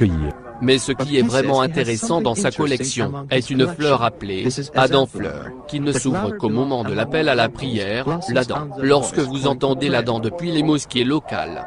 cueillir. Mais ce qui est vraiment intéressant dans sa collection est une fleur appelée Adam-fleur, qui ne s'ouvre qu'au moment de l'appel à la prière, l'Adam, lorsque vous entendez l'Adam depuis les mosquées locales.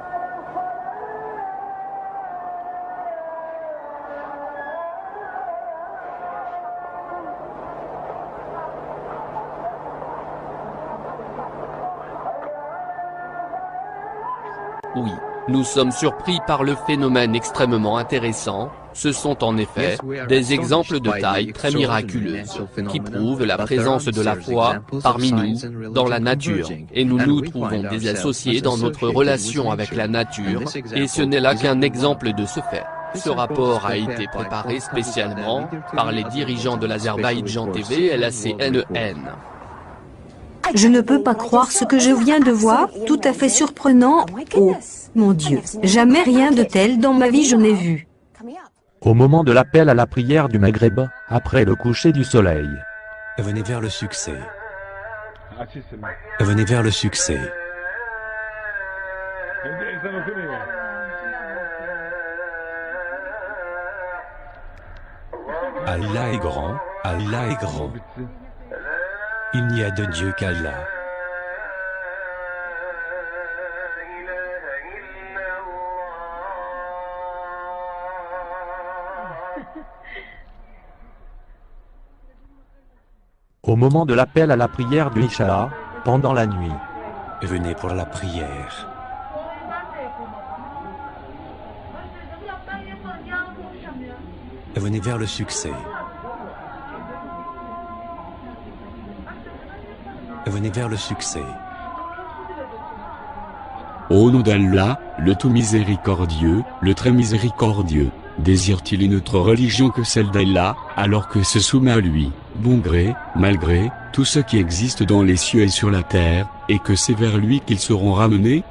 Oui, nous sommes surpris par le phénomène extrêmement intéressant. Ce sont en effet des exemples de taille très miraculeuse, qui prouvent la présence de la foi parmi nous, dans la nature, et nous nous trouvons désassociés dans notre relation avec la nature, et ce n'est là qu'un exemple de ce fait. Ce rapport a été préparé spécialement par les dirigeants de l'Azerbaïdjan TV et la CNN. Je ne peux pas croire ce que je viens de voir, tout à fait surprenant. Oh, mon Dieu, jamais rien de tel dans ma vie je n'ai vu. Au moment de l'appel à la prière du Maghreb, après le coucher du soleil. Venez vers le succès. Venez vers le succès. Allah est grand, Allah est grand. Il n'y a de Dieu qu'Allah. Au moment de l'appel à la prière du Isha, pendant la nuit. Venez pour la prière. Venez vers le succès. Venez vers le succès. Au nom d'Allah, le tout miséricordieux, le très miséricordieux, désire-t-il une autre religion que celle d'Allah, alors que se soumet à lui, bon gré, mal gré, tout ce qui existe dans les cieux et sur la terre, et que c'est vers lui qu'ils seront ramenés?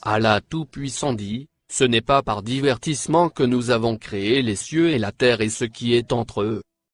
Allah Tout-Puissant dit, ce n'est pas par divertissement que nous avons créé les cieux et la terre et ce qui est entre eux.